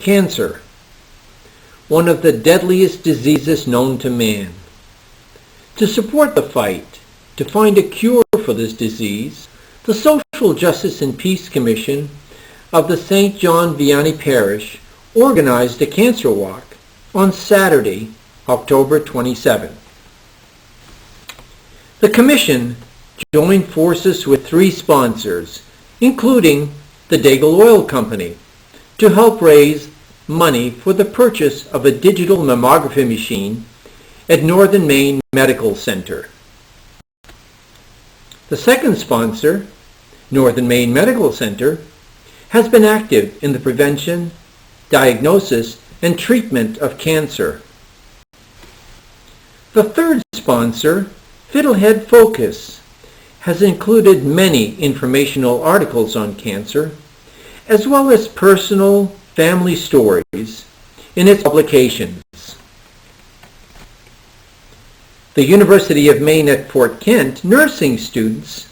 Cancer, one of the deadliest diseases known to man. To support the fight to find a cure for this disease, the Social Justice and Peace Commission of the St. John Vianney Parish organized a cancer walk on Saturday, October 27th. The commission joined forces with 3 sponsors, including the Daigle Oil Company, to help raise money for the purchase of a digital mammography machine at Northern Maine Medical Center. The second sponsor, Northern Maine Medical Center, has been active in the prevention, diagnosis, and treatment of cancer. The third sponsor, Fiddlehead Focus, has included many informational articles on cancer, as well as personal family stories in its publications. The University of Maine at Fort Kent nursing students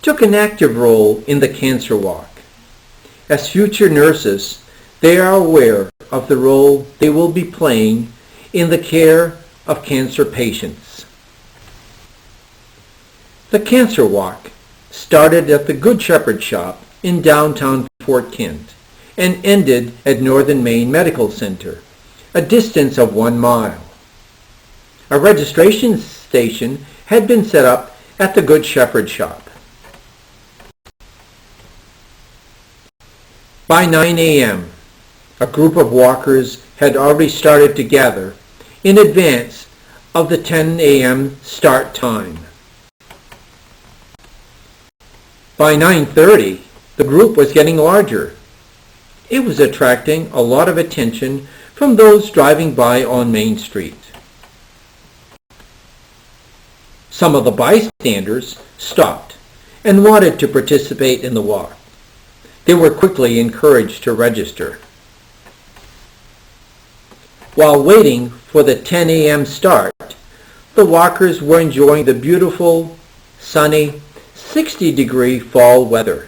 took an active role in the cancer walk. As future nurses, they are aware of the role they will be playing in the care of cancer patients. The cancer walk started at the Good Shepherd shop in downtown Fort Kent and ended at Northern Maine Medical Center, a distance of 1 mile. A registration station had been set up at the Good Shepherd shop. By 9 a.m., a group of walkers had already started to gather in advance of the 10 a.m. start time. By 9:30, the group was getting larger. It was attracting a lot of attention from those driving by on Main Street. Some of the bystanders stopped and wanted to participate in the walk. They were quickly encouraged to register. While waiting for the 10 a.m. start, the walkers were enjoying the beautiful, sunny, 60-degree fall weather.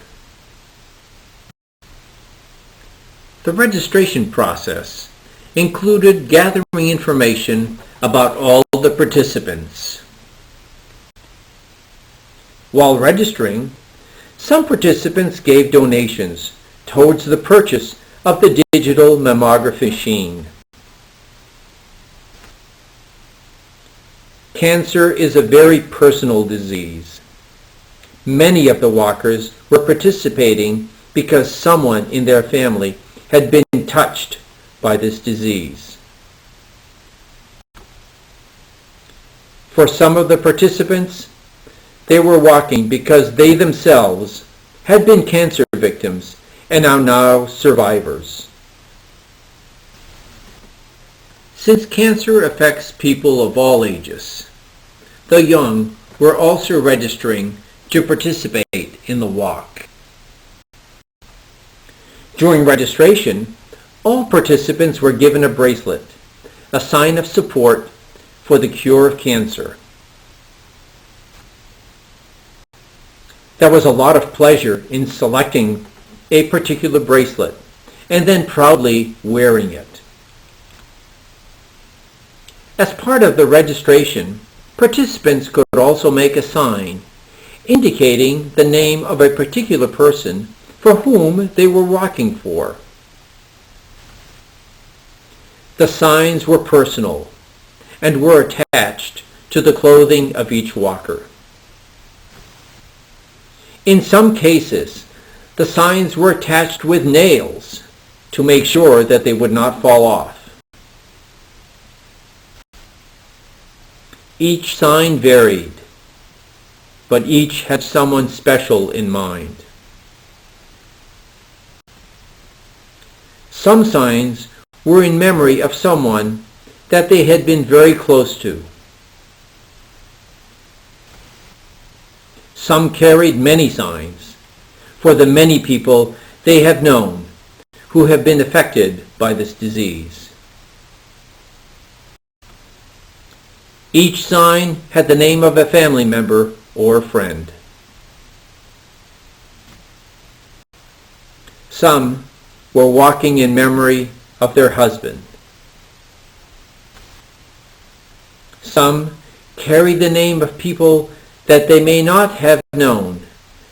The registration process included gathering information about all the participants. While registering, some participants gave donations towards the purchase of the digital mammography machine. Cancer is a very personal disease. Many of the walkers were participating because someone in their family had been touched by this disease. For some of the participants, they were walking because they themselves had been cancer victims and are now survivors. Since cancer affects people of all ages, the young were also registering to participate in the walk. During registration, all participants were given a bracelet, a sign of support for the cure of cancer. There was a lot of pleasure in selecting a particular bracelet and then proudly wearing it. As part of the registration, participants could also make a sign indicating the name of a particular person for whom they were walking for. The signs were personal and were attached to the clothing of each walker. In some cases, the signs were attached with nails to make sure that they would not fall off. Each sign varied, but each had someone special in mind. Some signs were in memory of someone that they had been very close to. Some carried many signs for the many people they have known who have been affected by this disease. Each sign had the name of a family member or a friend. Some were walking in memory of their husband. Some carry the name of people that they may not have known,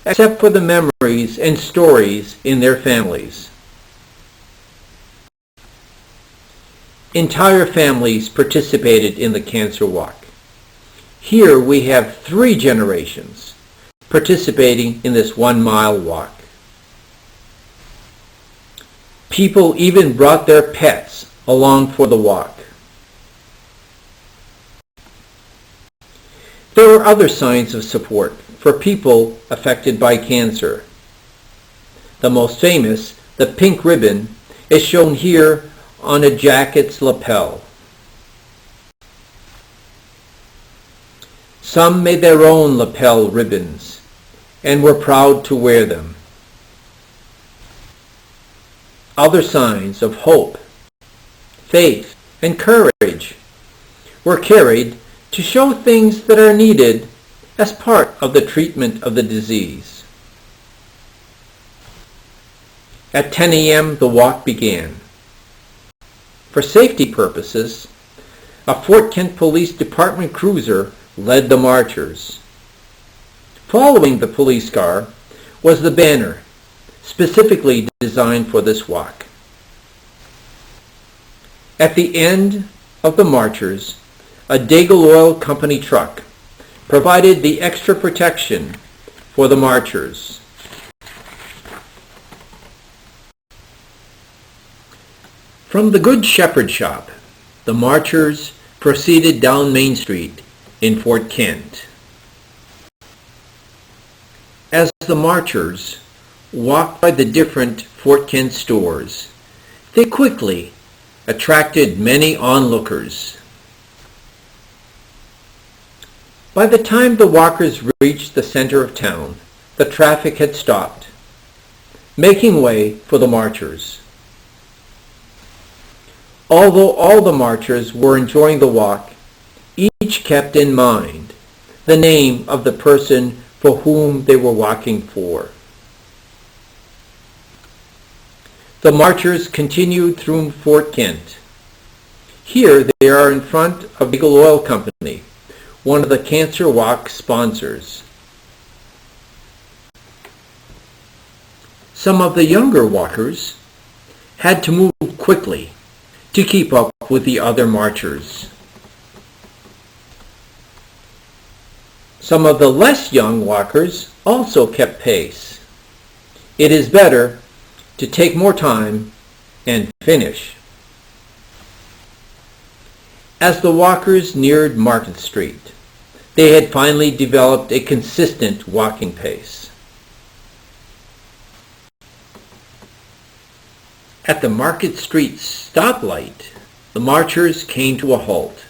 except for the memories and stories in their families. Entire families participated in the Cancer Walk. Here we have 3 generations participating in this 1-mile walk. People even brought their pets along for the walk. There were other signs of support for people affected by cancer. The most famous, the pink ribbon, is shown here on a jacket's lapel. Some made their own lapel ribbons and were proud to wear them. Other signs of hope, faith, and courage were carried to show things that are needed as part of the treatment of the disease. At 10 a.m. the walk began. For safety purposes, a Fort Kent Police Department cruiser led the marchers. Following the police car was the banner, specifically designed for this walk. At the end of the marchers, a Daigle Oil Company truck provided the extra protection for the marchers. From the Good Shepherd shop, the marchers proceeded down Main Street in Fort Kent. As the marchers walked by the different Fort Kent stores, they quickly attracted many onlookers. By the time the walkers reached the center of town, the traffic had stopped, making way for the marchers. Although all the marchers were enjoying the walk, each kept in mind the name of the person for whom they were walking for. The marchers continued through Fort Kent. Here they are in front of Daigle Oil Company, one of the Cancer Walk sponsors. Some of the younger walkers had to move quickly to keep up with the other marchers. Some of the less young walkers also kept pace. It is better to take more time and finish. As the walkers neared Market Street, they had finally developed a consistent walking pace. At the Market Street stoplight, the marchers came to a halt.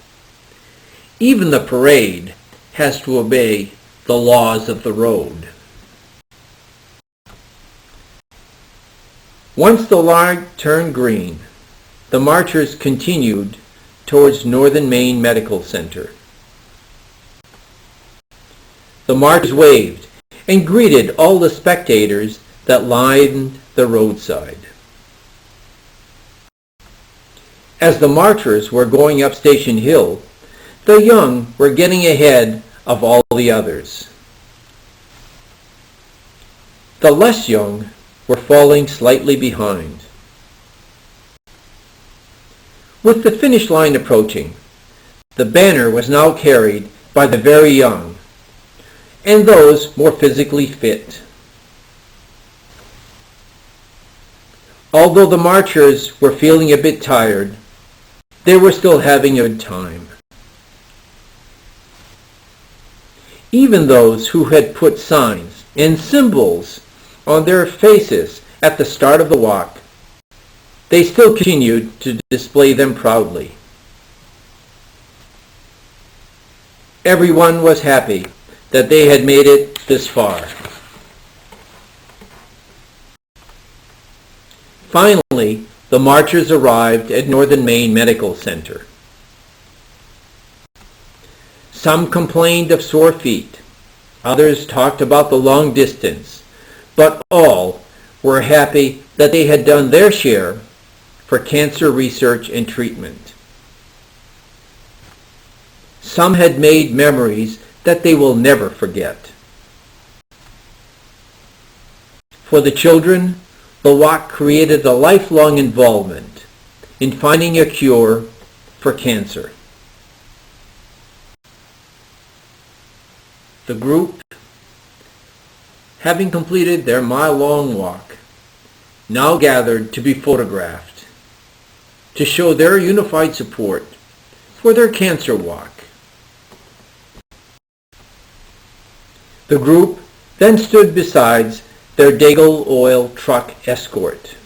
Even the parade has to obey the laws of the road. Once the light turned green, the marchers continued towards Northern Maine Medical Center. The marchers waved and greeted all the spectators that lined the roadside. As the marchers were going up Station Hill, the young were getting ahead of all the others. The less young were falling slightly behind. With the finish line approaching, the banner was now carried by the very young and those more physically fit. Although the marchers were feeling a bit tired, they were still having a good time. Even those who had put signs and symbols on their faces at the start of the walk, they still continued to display them proudly. Everyone was happy that they had made it this far. Finally, the marchers arrived at Northern Maine Medical Center. Some complained of sore feet. Others talked about the long distance, but all were happy that they had done their share for cancer research and treatment. Some had made memories that they will never forget. For the children, the walk created a lifelong involvement in finding a cure for cancer. The group, having completed their mile-long walk, now gathered to be photographed to show their unified support for their cancer walk. The group then stood beside their Daigle oil truck escort.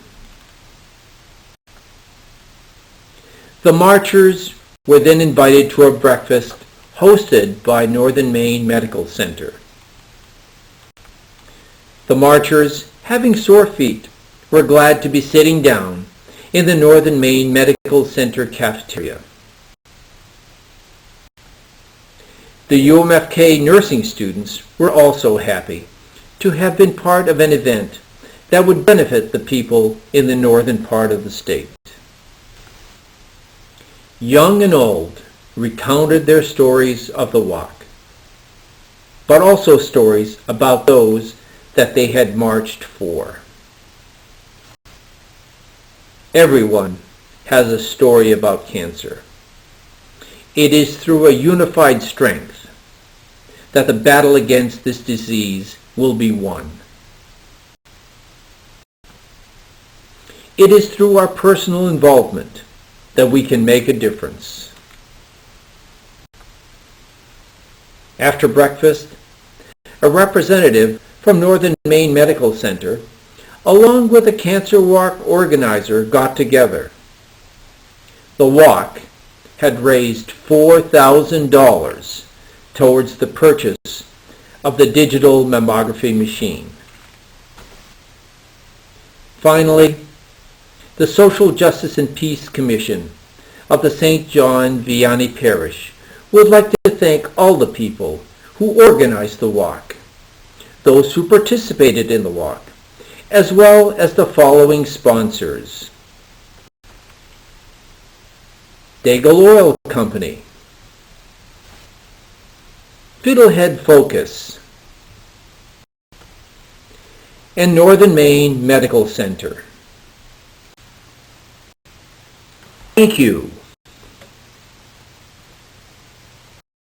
The marchers were then invited to a breakfast hosted by Maine Medical Center. The marchers, having sore feet, were glad to be sitting down in the Maine Medical Center cafeteria. The UMFK nursing students were also happy to have been part of an event that would benefit the people in the northern part of the state. Young and old recounted their stories of the walk, but also stories about those that they had marched for. Everyone has a story about cancer. It is through a unified strength that the battle against this disease will be won. It is through our personal involvement that we can make a difference. After breakfast, a representative from Maine Medical Center, along with a cancer walk organizer, got together. The walk had raised $4,000 towards the purchase of the digital mammography machine. Finally, the Social Justice and Peace Commission of the St. John Vianney Parish would like to thank all the people who organized the walk, those who participated in the walk, as well as the following sponsors: Daigle Oil Company, Fiddlehead Focus, and Maine Medical Center. Thank you.